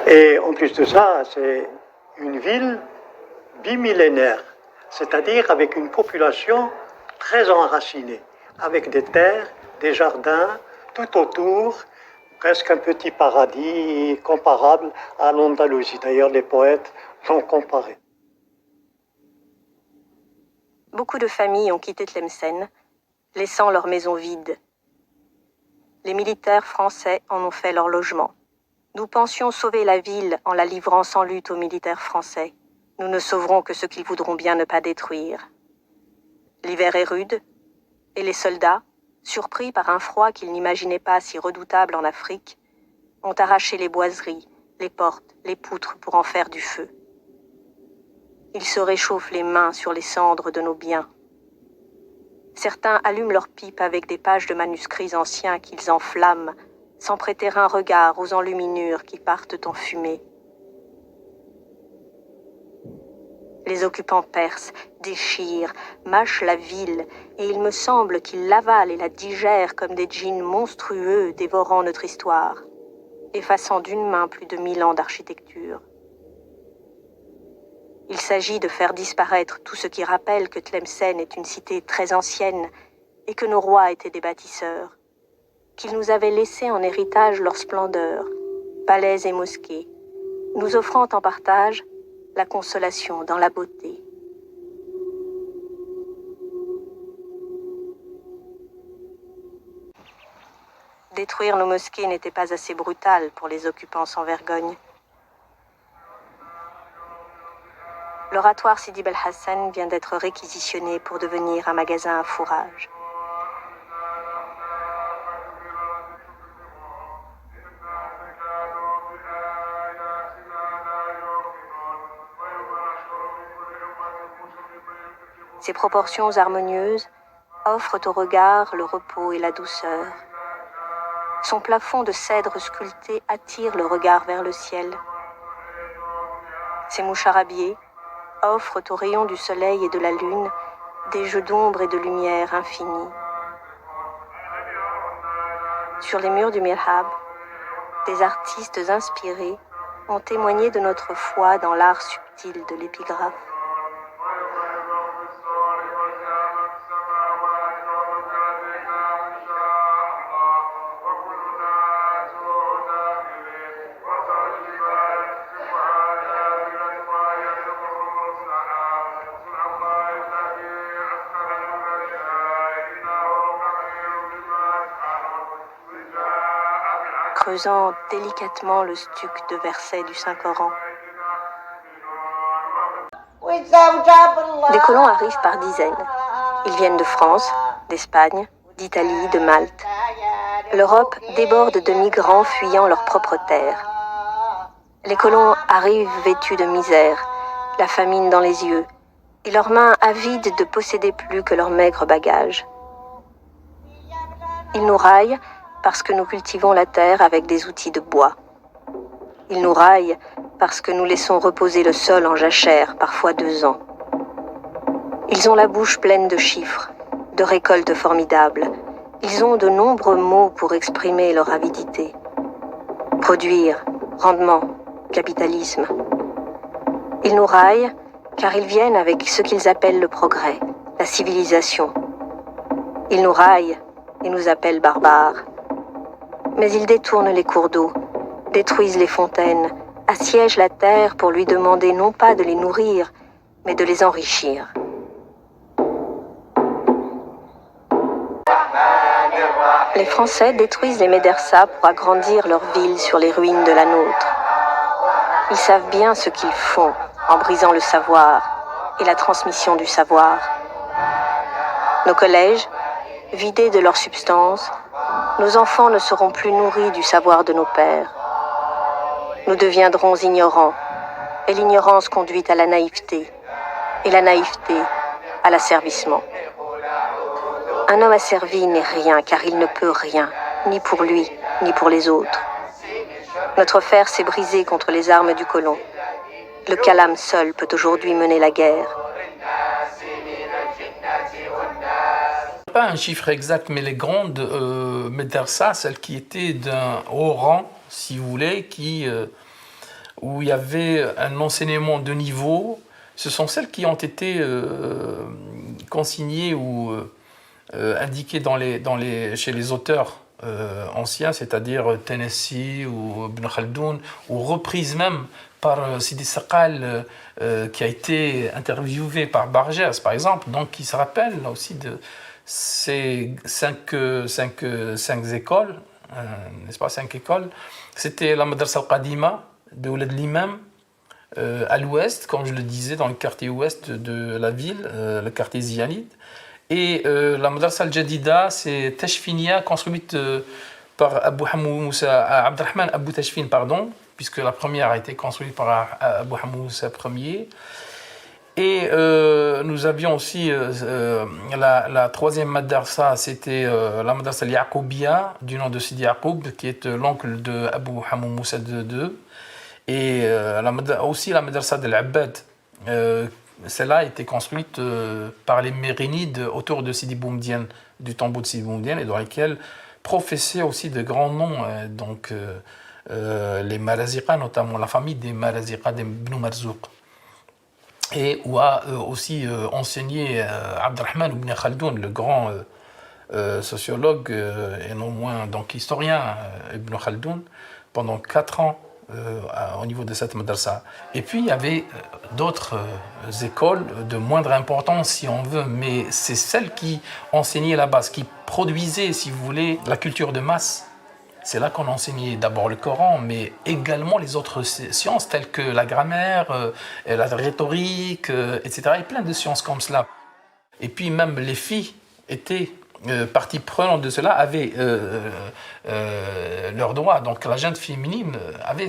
Et en plus de ça, c'est une ville bimillénaire, c'est-à-dire avec une population très enracinée, avec des terres, des jardins tout autour, presque un petit paradis comparable à l'Andalousie. D'ailleurs, les poètes l'ont comparé. Beaucoup de familles ont quitté Tlemcen, laissant leurs maisons vides. Les militaires français en ont fait leur logement. Nous pensions sauver la ville en la livrant sans lutte aux militaires français. Nous ne sauverons que ce qu'ils voudront bien ne pas détruire. L'hiver est rude, et les soldats, surpris par un froid qu'ils n'imaginaient pas si redoutable en Afrique, ont arraché les boiseries, les portes, les poutres pour en faire du feu. Ils se réchauffent les mains sur les cendres de nos biens. Certains allument leurs pipes avec des pages de manuscrits anciens qu'ils enflamment, sans prêter un regard aux enluminures qui partent en fumée. Les occupants perses, déchirent, mâchent la ville, et il me semble qu'ils l'avalent et la digèrent comme des djinns monstrueux dévorant notre histoire, effaçant d'une main plus de 1000 ans d'architecture. Il s'agit de faire disparaître tout ce qui rappelle que Tlemcen est une cité très ancienne et que nos rois étaient des bâtisseurs, qu'ils nous avaient laissé en héritage leur splendeur, palais et mosquées, nous offrant en partage la consolation dans la beauté. Détruire nos mosquées n'était pas assez brutal pour les occupants sans vergogne. L'oratoire Sidi Bel Hassan vient d'être réquisitionné pour devenir un magasin à fourrage. Ses proportions harmonieuses offrent au regard le repos et la douceur. Son plafond de cèdre sculpté attire le regard vers le ciel. Ses moucharabiés offrent aux rayons du soleil et de la lune des jeux d'ombre et de lumière infinis. Sur les murs du mihrab, des artistes inspirés ont témoigné de notre foi dans l'art subtil de l'épigraphe. Creusant délicatement le stuc de versets du Saint-Coran. Des colons arrivent par dizaines. Ils viennent de France, d'Espagne, d'Italie, de Malte. L'Europe déborde de migrants fuyant leur propre terre. Les colons arrivent vêtus de misère, la famine dans les yeux, et leurs mains avides de posséder plus que leurs maigres bagages. Ils nous raillent parce que nous cultivons la terre avec des outils de bois. Ils nous raillent parce que nous laissons reposer le sol en jachère, parfois 2 ans. Ils ont la bouche pleine de chiffres, de récoltes formidables. Ils ont de nombreux mots pour exprimer leur avidité. Produire, rendement, capitalisme. Ils nous raillent car ils viennent avec ce qu'ils appellent le progrès, la civilisation. Ils nous raillent et nous appellent barbares. Mais ils détournent les cours d'eau, détruisent les fontaines, assiègent la terre pour lui demander non pas de les nourrir, mais de les enrichir. Les Français détruisent les médersas pour agrandir leur ville sur les ruines de la nôtre. Ils savent bien ce qu'ils font en brisant le savoir et la transmission du savoir. Nos collèges, vidés de leur substance, nos enfants ne seront plus nourris du savoir de nos pères. Nous deviendrons ignorants, et l'ignorance conduit à la naïveté, et la naïveté à l'asservissement. Un homme asservi n'est rien, car il ne peut rien, ni pour lui, ni pour les autres. Notre fer s'est brisé contre les armes du colon. Le calame seul peut aujourd'hui mener la guerre. Pas un chiffre exact, mais les grandes médersas, celles qui étaient d'un haut rang, si vous voulez, qui où il y avait un enseignement de niveau, ce sont celles qui ont été consignées ou indiquées chez les auteurs anciens, c'est-à-dire Tennessee ou Ibn Khaldoun, ou reprises même par Sidi Sakal, qui a été interviewé par Bargès, par exemple, donc qui se rappelle là aussi de ces cinq écoles, n'est-ce pas, 5 écoles. C'était la Madrasa al-Qadima de Oulad l'Imam, à l'ouest, comme je le disais, dans le quartier ouest de la ville, le quartier Ziyanide. Et la Madrasa al-Jadida, c'est Tashfinia, construite par Abou Hamou Moussa, Abdelrahman Abou Tashfin, pardon, puisque la première a été construite par Abou Hamou Moussa Ier. Et nous avions aussi la troisième madrasa, c'était la madrasa al-Yaqoubia, du nom de Sidi Yaqoub, qui est l'oncle de Abou Hamou Moussa II. Et aussi la madrasa d'Al-Abbad. Celle-là a été construite par les Mérinides autour de Sidi Boumediene, du tombeau de Sidi Boumediene, et dans laquelle professaient aussi de grands noms, donc les Maraziqa, notamment la famille des Maraziqa d'Ibn Marzouk. Et où a aussi enseigné Abdelrahman ibn Khaldoun, le grand sociologue et non moins donc historien Ibn Khaldoun, pendant 4 ans au niveau de cette madrasa. Et puis il y avait d'autres écoles de moindre importance, si on veut, mais c'est celles qui enseignaient la base, qui produisaient, si vous voulez, la culture de masse. C'est là qu'on enseignait d'abord le Coran, mais également les autres sciences telles que la grammaire, la rhétorique, etc. Et plein de sciences comme cela. Et puis même les filles étaient partie prenante de cela, avaient leur droit. Donc la gente féminine avait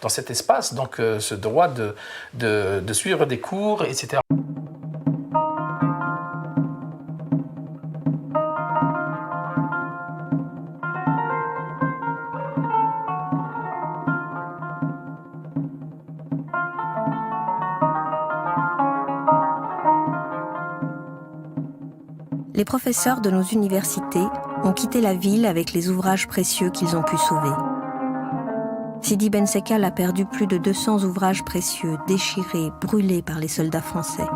dans cet espace donc, ce droit de suivre des cours, etc. Les professeurs de nos universités ont quitté la ville avec les ouvrages précieux qu'ils ont pu sauver. Sidi Ben Sekal a perdu plus de 200 ouvrages précieux, déchirés, brûlés par les soldats français.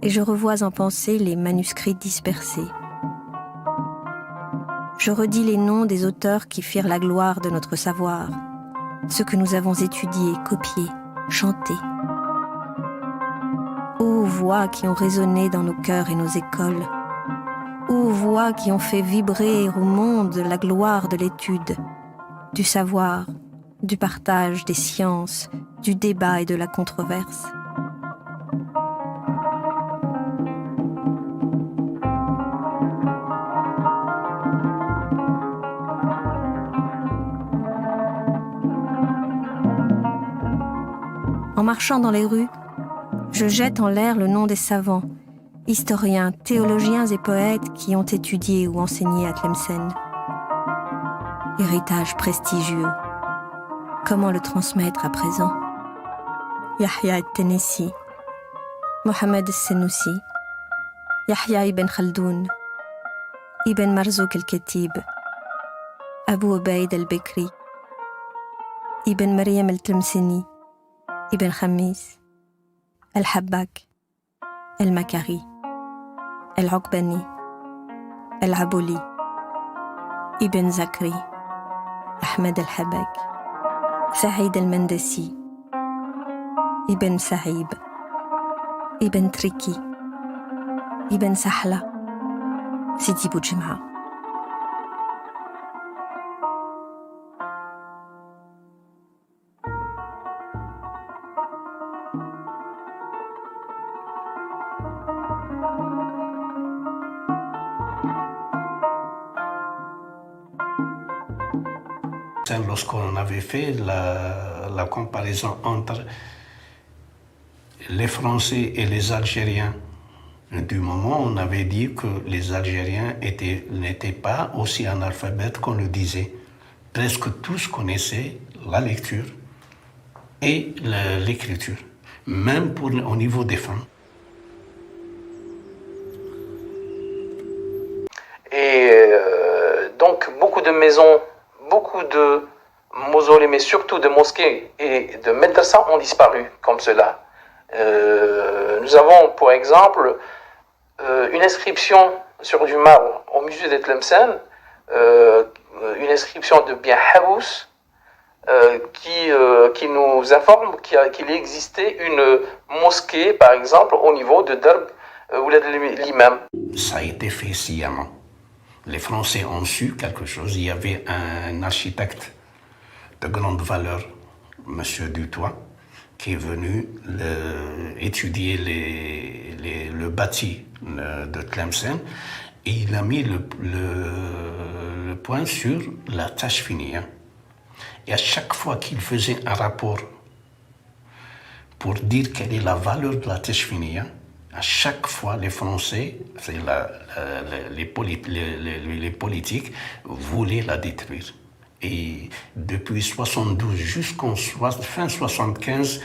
Et je revois en pensée les manuscrits dispersés. Je redis les noms des auteurs qui firent la gloire de notre savoir, ceux que nous avons étudiés, copiés, chantés. Ô voix qui ont résonné dans nos cœurs et nos écoles, ô voix qui ont fait vibrer au monde la gloire de l'étude, du savoir, du partage des sciences, du débat et de la controverse. En marchant dans les rues, je jette en l'air le nom des savants, historiens, théologiens et poètes qui ont étudié ou enseigné à Tlemcen. Héritage prestigieux. Comment le transmettre à présent? Yahya al-Tennessee, Mohamed al-Senussi, Yahya ibn Khaldoun, Ibn Marzouk al-Khatib, Abu Ubaid al-Bekri, Ibn Maryam al-Tlemceni, Ibn Khamis, Al-Habbak, Al-Makari, Al-Uqbani, Al-Abouli, Ibn Zakri, Ahmed Al-Habak, Saïd Al-Mandasi, Ibn Sahib, Ibn Triki, Ibn Sahla, Sidi Boujima. Lorsqu'on avait fait la comparaison entre les Français et les Algériens, du moment où on avait dit que les Algériens n'étaient pas aussi analphabètes qu'on le disait. Presque tous connaissaient la lecture et l'écriture, même au niveau des femmes. Et donc beaucoup beaucoup de maisons, beaucoup de mausolées, mais surtout de mosquées et de madrasas ont disparu comme cela. Nous avons, pour exemple, une inscription sur du marbre au musée de Tlemcen, une inscription de Bien Habous, qui nous informe qu'il existait une mosquée, par exemple, au niveau de Darb Oulad l'imam. Ça a été fait sciemment. Les Français ont su quelque chose. Il y avait un architecte de grande valeur, M. Dutoit, qui est venu étudier le bâti de Tlemcen, et il a mis le point sur la Tachfiniya. Et à chaque fois qu'il faisait un rapport pour dire quelle est la valeur de la Tachfiniya, à chaque fois les Français, les politiques, voulaient la détruire. Et depuis 72 jusqu'en fin 75,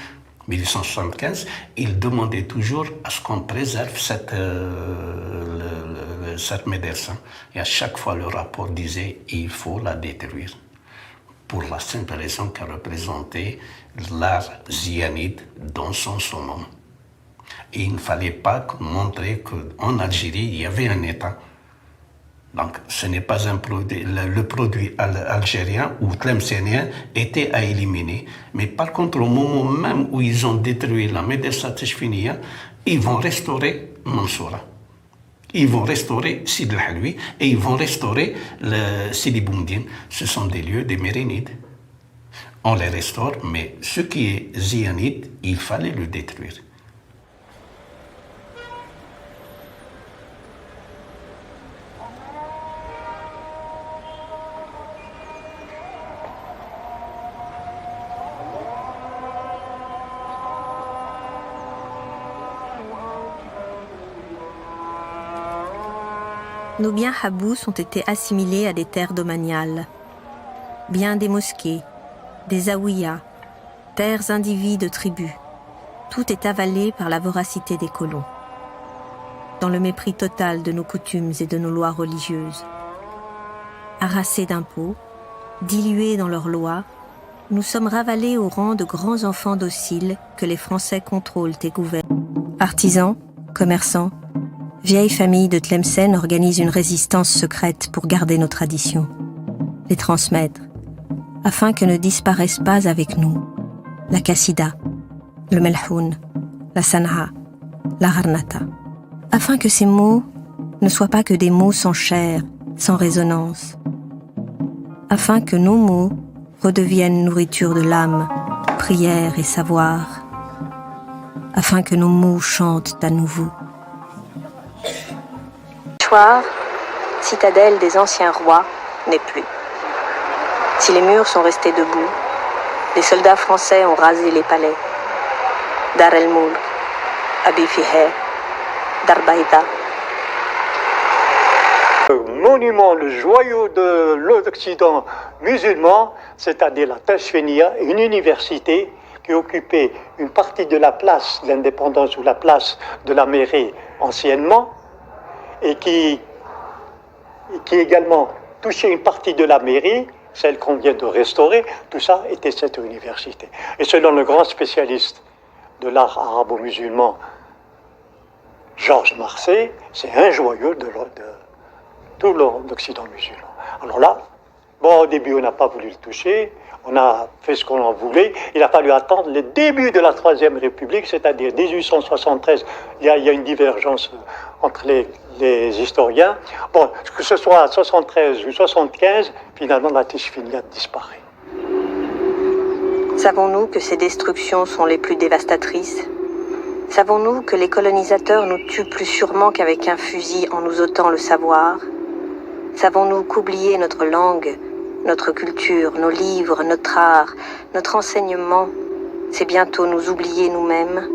1875, ils demandaient toujours à ce qu'on préserve cette médersa. Et à chaque fois, le rapport disait il faut la détruire. Pour la simple raison qu'elle représentait l'art zianide dans son summum. Et il ne fallait pas montrer qu'en Algérie, il y avait un État. Donc, ce n'est pas un produit, le produit algérien ou tlemcenien était à éliminer. Mais par contre, au moment même où ils ont détruit la médersa Tachfiniya, ils vont restaurer Mansoura. Ils vont restaurer Sid el-Halwi et ils vont restaurer le Sidi Boumdine. Ce sont des lieux des Mérinides. On les restaure, mais ce qui est zianide, il fallait le détruire. Nos biens Habous ont été assimilés à des terres domaniales. Bien des mosquées, des zaouïas, terres individes de tribus. Tout est avalé par la voracité des colons. Dans le mépris total de nos coutumes et de nos lois religieuses. Harassés d'impôts, dilués dans leurs lois, nous sommes ravalés au rang de grands enfants dociles que les Français contrôlent et gouvernent. Artisans, commerçants, vieilles familles de Tlemcen organisent une résistance secrète pour garder nos traditions, les transmettre, afin que ne disparaissent pas avec nous la Qassida, le Melhoun, la Sanha, la Harnata, afin que ces mots ne soient pas que des mots sans chair, sans résonance, afin que nos mots redeviennent nourriture de l'âme, prière et savoir, afin que nos mots chantent à nouveau. Choir, citadelle des anciens rois, n'est plus. Si les murs sont restés debout, les soldats français ont rasé les palais. Dar el-Moulk, Abi Fiher, Darbaïda. Le monument, le joyau de l'Occident musulman, c'est-à-dire la Tachfiniya, une université qui occupait une partie de la place de l'Indépendance ou la place de la mairie anciennement, et qui également touchait une partie de la mairie, celle qu'on vient de restaurer, tout ça était cette université. Et selon le grand spécialiste de l'art arabo-musulman, Georges Marseille, c'est un joyau de tout l'Occident musulman. Alors là, bon, au début, on n'a pas voulu le toucher, on a fait ce qu'on en voulait. Il a fallu attendre le début de la Troisième République, c'est-à-dire 1873. Il y a une divergence entre les historiens. Bon, que ce soit à 73 ou 75, finalement, la Tachfiniya disparaît. Savons-nous que ces destructions sont les plus dévastatrices ? Savons-nous que les colonisateurs nous tuent plus sûrement qu'avec un fusil en nous ôtant le savoir ? Savons-nous qu'oublier notre langue, notre culture, nos livres, notre art, notre enseignement, c'est bientôt nous oublier nous-mêmes ?